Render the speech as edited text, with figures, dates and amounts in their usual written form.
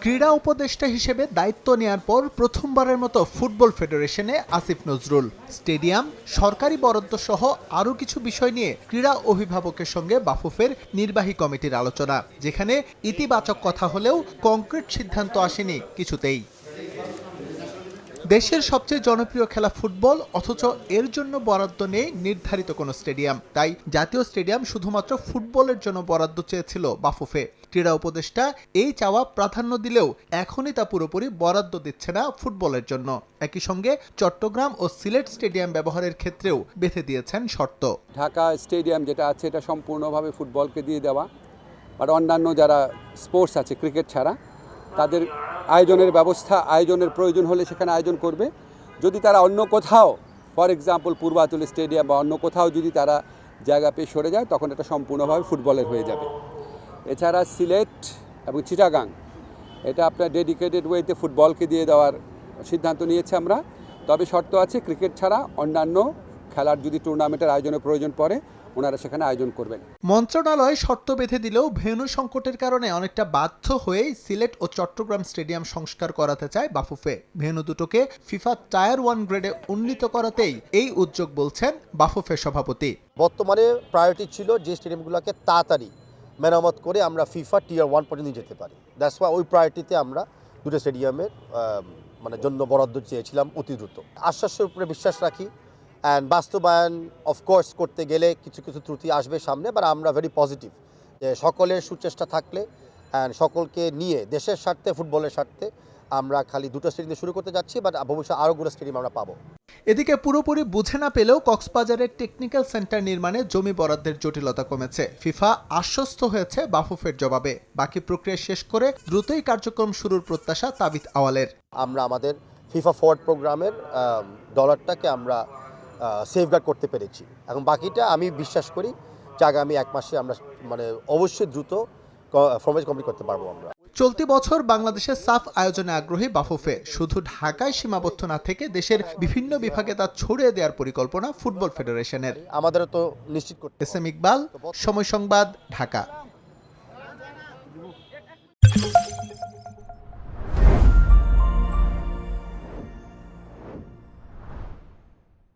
ক্রীড়া উপদেষ্টা হিসেবে দায়িত্ব নেয়ার পর প্রথমবারের মতো ফুটবল ফেডারেশনে আসিফ নজরুল। স্টেডিয়াম, সরকারি বরাদ্দ সহ আরও কিছু বিষয় নিয়ে ক্রীড়া অভিভাবকের সঙ্গে বাফুফের নির্বাহী কমিটির আলোচনা, যেখানে ইতিবাচক কথা হলেও কংক্রিট সিদ্ধান্ত আসেনি কিছুতেই। দেশের সবচেয়ে জনপ্রিয় খেলা ফুটবল, অথচ এর জন্য বরাদ্দ নেই নির্ধারিত কোনো স্টেডিয়াম। তাই জাতীয় স্টেডিয়াম শুধুমাত্র ফুটবলের জন্য বরাদ্দ চেয়েছিল বাফুফে। ক্রীড়া উপদেষ্টা এই চাওয়া প্রাধান্য দিলেও এখনই তা পুরোপুরি বরাদ্দ দিচ্ছে না ফুটবলের জন্য। একই সঙ্গে চট্টগ্রাম ও সিলেট স্টেডিয়াম ব্যবহারের ক্ষেত্রেও বেঁধে দিয়েছেন শর্ত। ঢাকা স্টেডিয়াম যেটা আছে এটা সম্পূর্ণভাবে ফুটবলকে দিয়ে দেওয়া, আর অন্যান্য যারা স্পোর্টস আছে ক্রিকেট ছাড়া তাদের আয়োজনের ব্যবস্থা, আয়োজনের প্রয়োজন হলে সেখানে আয়োজন করবে। যদি তারা অন্য কোথাও, ফর এক্সাম্পল পূর্বাঞ্চল স্টেডিয়াম বা অন্য কোথাও যদি তারা জায়গা পেয়ে সরে যায়, তখন এটা সম্পূর্ণভাবে ফুটবলের হয়ে যাবে। এছাড়া সিলেট এবং চিটাগাং এটা আপনার ডেডিকেটেড ওয়েতে ফুটবলকে দিয়ে দেওয়ার সিদ্ধান্ত নিয়েছে আমরা। তবে শর্ত আছে, ক্রিকেট ছাড়া অন্যান্য খেলার যদি টুর্নামেন্টের আয়োজনের প্রয়োজন পড়ে ওনারা সেখানে আয়োজন করবেন। মন্ত্রণালয় শর্ত বেঁধে দিলেও ভেন্যু সংকটের কারণে অনেকটা বাধ্য হয়েই সিলেট ও চট্টগ্রাম স্টেডিয়াম সংস্কার করাতে চায় বাফুফে। ভেন্যু দুটোকে ফিফা টায়ার 1 গ্রেডে উন্নীত করাতেই এই উদ্যোগ বলছেন বাফুফে সভাপতি। বর্তমানে প্রায়োরিটি ছিল যে স্টেডিয়ামগুলোকে তাড়াতাড়ি মেরামত করে আমরা ফিফা টিয়ার 1 পর্যন্ত নিয়ে যেতে পারি। দ্যাটস ওয়াই ওই প্রায়োরিটিতে আমরা দুটো স্টেডিয়ামের জন্য বরাদ্দ চেয়েছিলাম অতি দ্রুত। আশ্বাসের উপরে বিশ্বাস রাখি, অ্যান্ড বাস্তবায়ন অফকোর্স করতে গেলে কিছু কিছু ত্রুটি আসবে সামনে, বাট আমরা ভেরি পজিটিভ যে সকলের সুচেষ্টা থাকলে অ্যান্ড সকলকে নিয়ে দেশের স্বার্থে, ফুটবলের স্বার্থে আমরা খালি দুটো স্টেডিয়াম শুরু করতে যাচ্ছি, বাট ভবিষ্যতে আরোগুলো স্টেডিয়াম আমরা পাবো। এদিকে পুরোপুরি বুঝে না পেলেও কক্সবাজারের টেকনিক্যাল সেন্টার নির্মাণে জমি বরাদ্দের জটিলতা কমেছে। ফিফা আশ্বস্ত হয়েছে বাফুফের জবাবে। বাকি প্রক্রিয়া শেষ করে দ্রুতই কার্যক্রম শুরুর প্রত্যাশা তাবিথ আওয়ালের। আমরা আমাদের ফিফা ফরওয়ার্ড প্রোগ্রামের ডলারটাকে আমরা সেফগার্ড করতে পেরেছি। এখন বাকিটা আমি বিশ্বাস করি যে আগামী 1 মাসে আমরা অবশ্যই দ্রুত ফরমেট কমপ্লিট করতে পারবো আমরা। চলতি বছর বাংলাদেশের সাফ আয়োজনে আগ্রহী বাফুফে। শুধু ঢাকায় সীমাবদ্ধ না থেকে দেশের বিভিন্ন বিভাগে তা ছড়িয়ে দেওয়ার পরিকল্পনা ফুটবল ফেডারেশনের। আমাদেরও তো নিশ্চিত করতে। এস এম ইকবাল, সময় সংবাদ, ঢাকা।